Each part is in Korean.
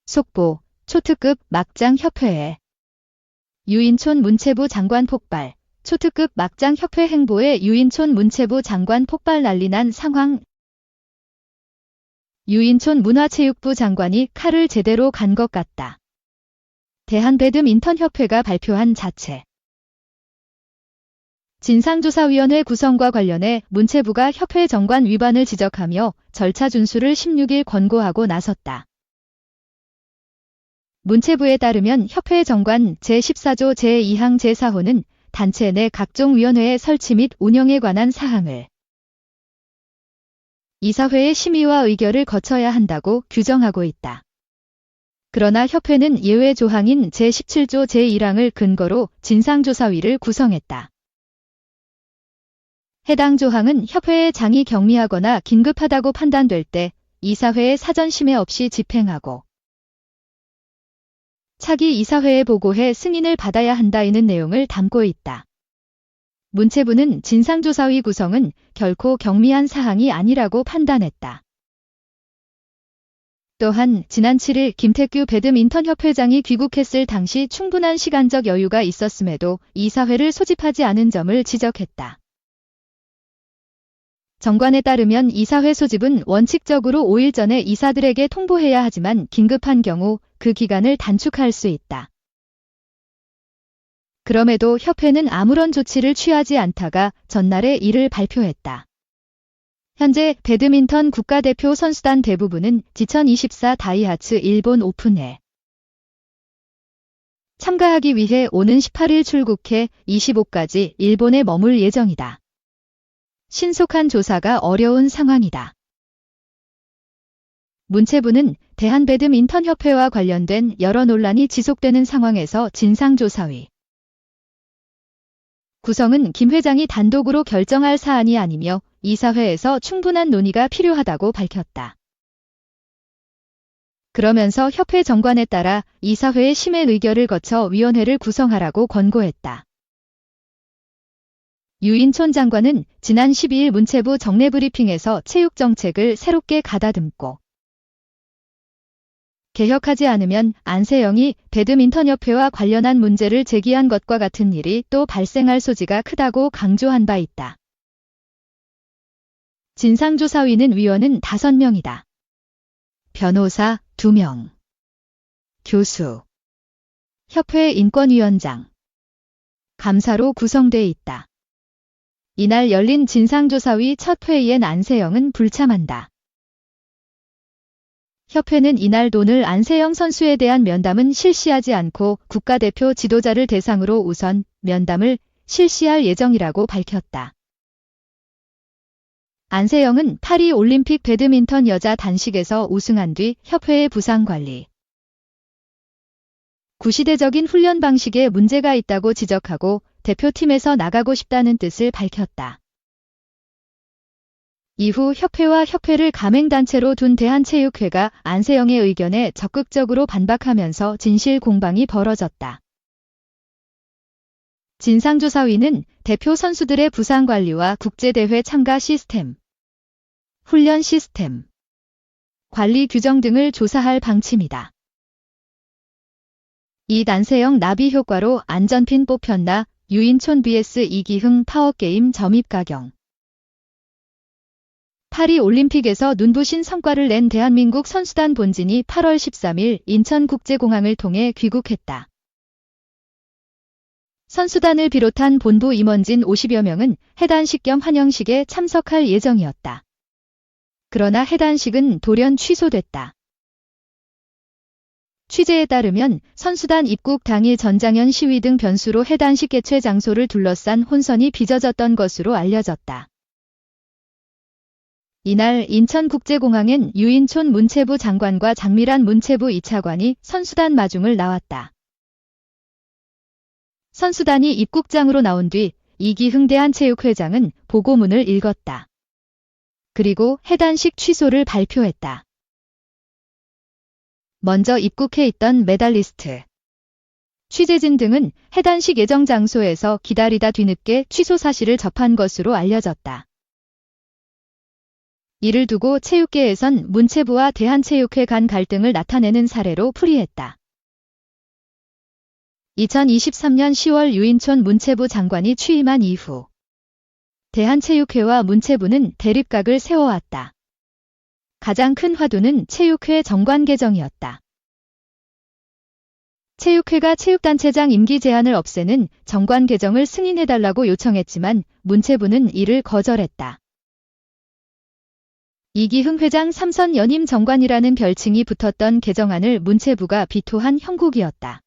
속보, 초특급 막장 협회에 유인촌 문체부 장관 폭발, 초특급 막장 협회 행보에 유인촌 문체부 장관 폭발 난리 난 상황. 유인촌 문화체육부 장관이 칼을 제대로 간 것 같다. 대한배드민턴협회가 발표한 자체. 진상조사위원회 구성과 관련해 문체부가 협회 정관 위반을 지적하며 절차 준수를 16일 권고하고 나섰다. 문체부에 따르면 협회 정관 제14조 제2항 제4호는 단체 내 각종 위원회의 설치 및 운영에 관한 사항을 이사회의 심의와 의결을 거쳐야 한다고 규정하고 있다. 그러나 협회는 예외 조항인 제17조 제1항을 근거로 진상조사위를 구성했다. 해당 조항은 협회의 장이 경미하거나 긴급하다고 판단될 때 이사회의 사전 심의 없이 집행하고 차기 이사회에 보고해 승인을 받아야 한다는 내용을 담고 있다. 문체부는 진상조사위 구성은 결코 경미한 사항이 아니라고 판단했다. 또한 지난 7일 김태규 배드민턴협회장이 귀국했을 당시 충분한 시간적 여유가 있었음에도 이사회를 소집하지 않은 점을 지적했다. 정관에 따르면 이사회 소집은 원칙적으로 5일 전에 이사들에게 통보해야 하지만 긴급한 경우 그 기간을 단축할 수 있다. 그럼에도 협회는 아무런 조치를 취하지 않다가 전날에 이를 발표했다. 현재 배드민턴 국가대표 선수단 대부분은 2024 다이하츠 일본 오픈에 참가하기 위해 오는 18일 출국해 25까지 일본에 머물 예정이다. 신속한 조사가 어려운 상황이다. 문체부는 대한배드민턴협회와 관련된 여러 논란이 지속되는 상황에서 진상조사위 구성은 김 회장이 단독으로 결정할 사안이 아니며 이사회에서 충분한 논의가 필요하다고 밝혔다. 그러면서 협회 정관에 따라 이사회의 심의 의결을 거쳐 위원회를 구성하라고 권고했다. 유인촌 장관은 지난 12일 문체부 정례 브리핑에서 체육정책을 새롭게 가다듬고 개혁하지 않으면 안세영이 배드민턴협회와 관련한 문제를 제기한 것과 같은 일이 또 발생할 소지가 크다고 강조한 바 있다. 진상조사위는 위원은 5명이다. 변호사 2명, 교수, 협회 인권위원장, 감사로 구성돼 있다. 이날 열린 진상조사위 첫 회의엔 안세영은 불참한다. 협회는 이날 오늘 안세영 선수에 대한 면담은 실시하지 않고 국가대표 지도자를 대상으로 우선 면담을 실시할 예정이라고 밝혔다. 안세영은 파리 올림픽 배드민턴 여자 단식에서 우승한 뒤 협회의 부상관리, 구시대적인 훈련 방식에 문제가 있다고 지적하고 대표팀에서 나가고 싶다는 뜻을 밝혔다. 이후 협회와 협회를 가맹단체로 둔 대한체육회가 안세영의 의견에 적극적으로 반박하면서 진실 공방이 벌어졌다. 진상조사위는 대표 선수들의 부상관리와 국제대회 참가 시스템, 훈련 시스템, 관리 규정 등을 조사할 방침이다. 이 안세영 나비 효과로 안전핀 뽑혔나 유인촌 vs 이기흥 파워게임 점입 가경. 파리 올림픽에서 눈부신 성과를 낸 대한민국 선수단 본진이 8월 13일 인천국제공항을 통해 귀국했다. 선수단을 비롯한 본부 임원진 50여 명은 해단식 겸 환영식에 참석할 예정이었다. 그러나 해단식은 돌연 취소됐다. 취재에 따르면 선수단 입국 당일 전장현 시위 등 변수로 해단식 개최 장소를 둘러싼 혼선이 빚어졌던 것으로 알려졌다. 이날 인천국제공항엔 유인촌 문체부 장관과 장미란 문체부 2차관이 선수단 마중을 나왔다. 선수단이 입국장으로 나온 뒤 이기흥 대한체육회장은 보고문을 읽었다. 그리고 해단식 취소를 발표했다. 먼저 입국해 있던 메달리스트, 취재진 등은 해단식 예정 장소에서 기다리다 뒤늦게 취소 사실을 접한 것으로 알려졌다. 이를 두고 체육계에선 문체부와 대한체육회 간 갈등을 나타내는 사례로 풀이했다. 2023년 10월 유인촌 문체부 장관이 취임한 이후 대한체육회와 문체부는 대립각을 세워왔다. 가장 큰 화두는 체육회 정관 개정이었다. 체육회가 체육단체장 임기 제한을 없애는 정관 개정을 승인해달라고 요청했지만 문체부는 이를 거절했다. 이기흥 회장 3선 연임 정관이라는 별칭이 붙었던 개정안을 문체부가 비토한 형국이었다.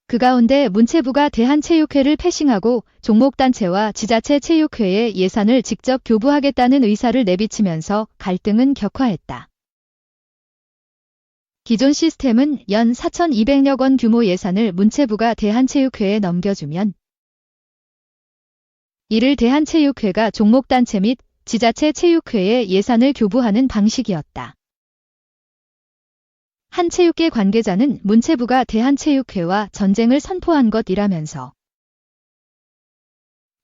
그 가운데 문체부가 대한체육회를 패싱하고 종목단체와 지자체 체육회에 예산을 직접 교부하겠다는 의사를 내비치면서 갈등은 격화했다. 기존 시스템은 연 4,200억 원 규모 예산을 문체부가 대한체육회에 넘겨주면 이를 대한체육회가 종목단체 및 지자체 체육회에 예산을 교부하는 방식이었다. 한 체육계 관계자는 문체부가 대한체육회와 전쟁을 선포한 것이라면서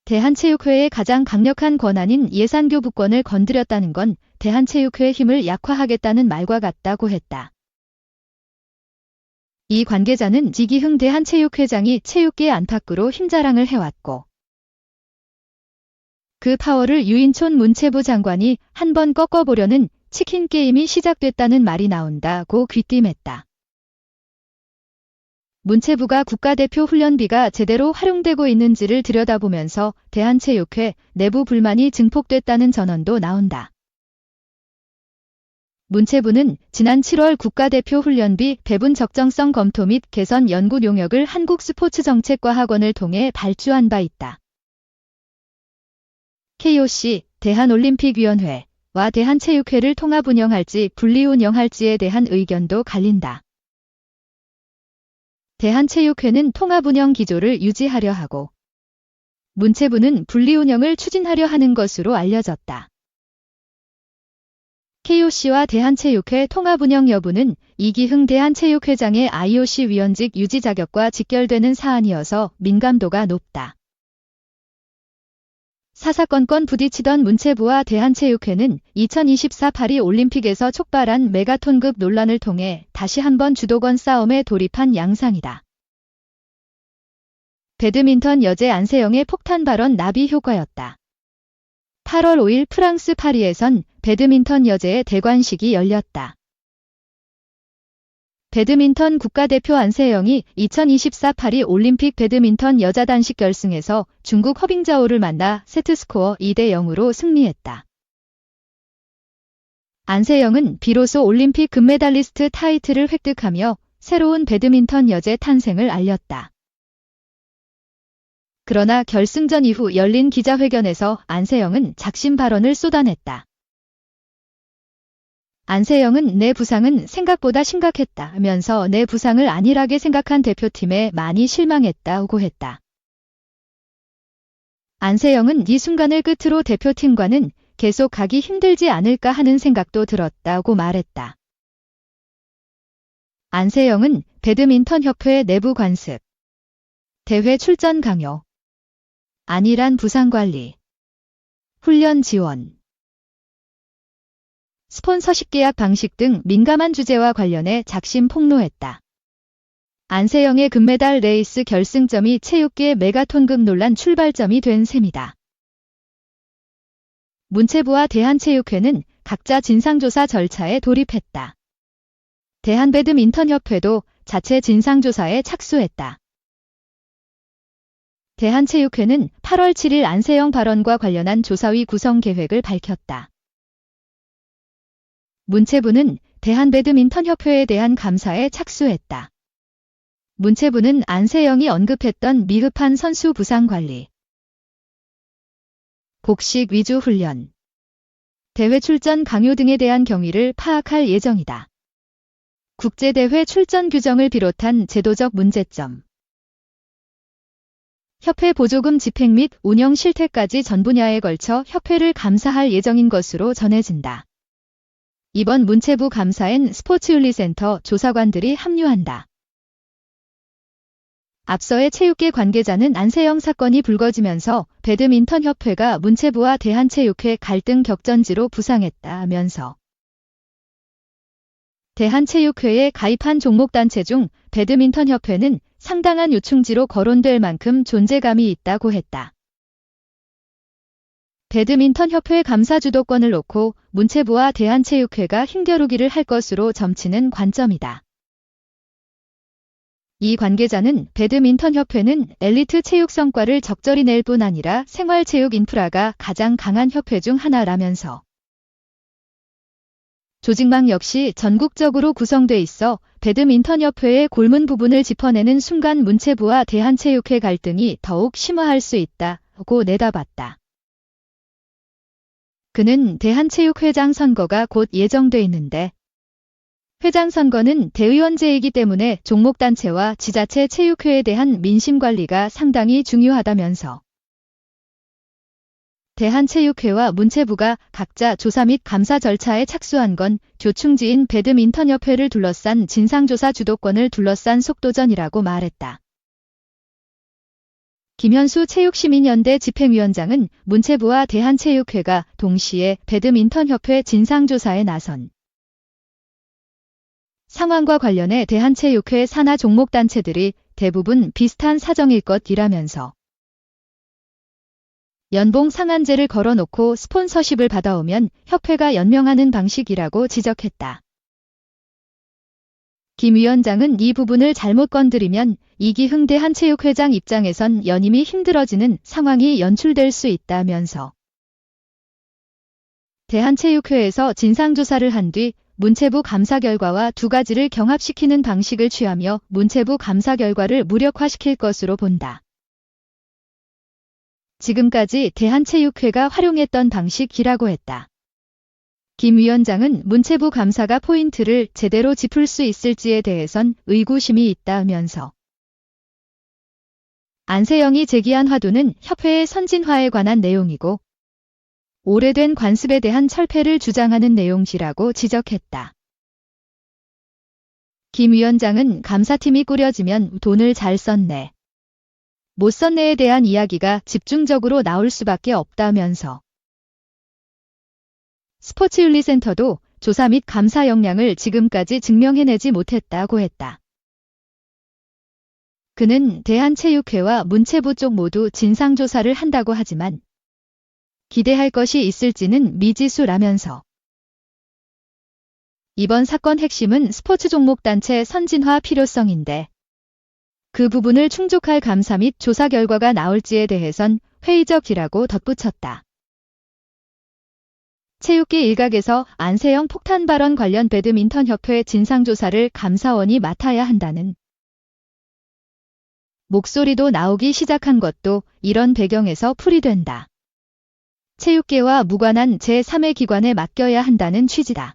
대한체육회의 가장 강력한 권한인 예산교부권을 건드렸다는 건 대한체육회의 힘을 약화하겠다는 말과 같다고 했다. 이 관계자는 이기흥 대한체육회장이 체육계 안팎으로 힘자랑을 해왔고 그 파워를 유인촌 문체부 장관이 한번 꺾어보려는 치킨 게임이 시작됐다는 말이 나온다고 귀띔했다. 문체부가 국가대표 훈련비가 제대로 활용되고 있는지를 들여다보면서 대한체육회 내부 불만이 증폭됐다는 전언도 나온다. 문체부는 지난 7월 국가대표 훈련비 배분 적정성 검토 및 개선 연구 용역을 한국스포츠정책과학원을 통해 발주한 바 있다. KOC, 대한올림픽위원회 와 대한체육회를 통합 운영할지 분리 운영할지에 대한 의견도 갈린다. 대한체육회는 통합 운영 기조를 유지하려 하고 문체부는 분리 운영을 추진하려 하는 것으로 알려졌다. KOC와 대한체육회 통합 운영 여부는 이기흥 대한체육회장의 IOC 위원직 유지 자격과 직결되는 사안이어서 민감도가 높다. 사사건건 부딪히던 문체부와 대한체육회는 2024 파리 올림픽에서 촉발한 메가톤급 논란을 통해 다시 한번 주도권 싸움에 돌입한 양상이다. 배드민턴 여제 안세영의 폭탄 발언 나비 효과였다. 8월 5일 프랑스 파리에선 배드민턴 여제의 대관식이 열렸다. 배드민턴 국가대표 안세영이 2024 파리 올림픽 배드민턴 여자 단식 결승에서 중국 허빙자오를 만나 세트스코어 2대0으로 승리했다. 안세영은 비로소 올림픽 금메달리스트 타이틀을 획득하며 새로운 배드민턴 여제 탄생을 알렸다. 그러나 결승전 이후 열린 기자회견에서 안세영은 작심 발언을 쏟아냈다. 안세영은 내 부상은 생각보다 심각했다면서 내 부상을 안일하게 생각한 대표팀에 많이 실망했다고 했다. 안세영은 이 순간을 끝으로 대표팀과는 계속 가기 힘들지 않을까 하는 생각도 들었다고 말했다. 안세영은 배드민턴협회 내부 관습, 대회 출전 강요, 안일한 부상 관리, 훈련 지원, 스폰서십 계약 방식 등 민감한 주제와 관련해 작심 폭로했다. 안세영의 금메달 레이스 결승점이 체육계 메가톤급 논란 출발점이 된 셈이다. 문체부와 대한체육회는 각자 진상조사 절차에 돌입했다. 대한배드민턴협회도 자체 진상조사에 착수했다. 대한체육회는 8월 7일 안세영 발언과 관련한 조사위 구성 계획을 밝혔다. 문체부는 대한배드민턴협회에 대한 감사에 착수했다. 문체부는 안세영이 언급했던 미흡한 선수 부상 관리, 복식 위주 훈련, 대회 출전 강요 등에 대한 경위를 파악할 예정이다. 국제대회 출전 규정을 비롯한 제도적 문제점, 협회 보조금 집행 및 운영 실태까지 전 분야에 걸쳐 협회를 감사할 예정인 것으로 전해진다. 이번 문체부 감사엔 스포츠윤리센터 조사관들이 합류한다. 앞서의 체육계 관계자는 안세영 사건이 불거지면서 배드민턴협회가 문체부와 대한체육회 갈등 격전지로 부상했다면서 대한체육회에 가입한 종목단체 중 배드민턴협회는 상당한 요충지로 거론될 만큼 존재감이 있다고 했다. 배드민턴협회 감사 주도권을 놓고 문체부와 대한체육회가 힘겨루기를 할 것으로 점치는 관점이다. 이 관계자는 배드민턴협회는 엘리트 체육 성과를 적절히 낼 뿐 아니라 생활체육 인프라가 가장 강한 협회 중 하나라면서 조직망 역시 전국적으로 구성돼 있어 배드민턴협회의 골문 부분을 짚어내는 순간 문체부와 대한체육회 갈등이 더욱 심화할 수 있다고 내다봤다. 그는 대한체육회장 선거가 곧 예정돼 있는데 회장 선거는 대의원제이기 때문에 종목단체와 지자체 체육회에 대한 민심관리가 상당히 중요하다면서 대한체육회와 문체부가 각자 조사 및 감사 절차에 착수한 건 교충지인 배드민턴협회를 둘러싼 진상조사 주도권을 둘러싼 속도전이라고 말했다. 김현수 체육시민연대 집행위원장은 문체부와 대한체육회가 동시에 배드민턴협회 진상조사에 나선 상황과 관련해 대한체육회 산하 종목단체들이 대부분 비슷한 사정일 것이라면서 연봉 상한제를 걸어놓고 스폰서십을 받아오면 협회가 연명하는 방식이라고 지적했다. 김 위원장은 이 부분을 잘못 건드리면 이기흥 대한체육회장 입장에선 연임이 힘들어지는 상황이 연출될 수 있다면서 대한체육회에서 진상조사를 한 뒤 문체부 감사 결과와 두 가지를 경합시키는 방식을 취하며 문체부 감사 결과를 무력화시킬 것으로 본다. 지금까지 대한체육회가 활용했던 방식이라고 했다. 김 위원장은 문체부 감사가 포인트를 제대로 짚을 수 있을지에 대해선 의구심이 있다면서 안세영이 제기한 화두는 협회의 선진화에 관한 내용이고 오래된 관습에 대한 철폐를 주장하는 내용이라고 지적했다. 김 위원장은 감사팀이 꾸려지면 돈을 잘 썼네, 못 썼네에 대한 이야기가 집중적으로 나올 수밖에 없다면서 스포츠윤리센터도 조사 및 감사 역량을 지금까지 증명해내지 못했다고 했다. 그는 대한체육회와 문체부 쪽 모두 진상조사를 한다고 하지만 기대할 것이 있을지는 미지수라면서 이번 사건 핵심은 스포츠 종목단체 선진화 필요성인데 그 부분을 충족할 감사 및 조사 결과가 나올지에 대해선 회의적이라고 덧붙였다. 체육계 일각에서 안세영 폭탄 발언 관련 배드민턴협회 진상조사를 감사원이 맡아야 한다는 목소리도 나오기 시작한 것도 이런 배경에서 풀이된다. 체육계와 무관한 제3의 기관에 맡겨야 한다는 취지다.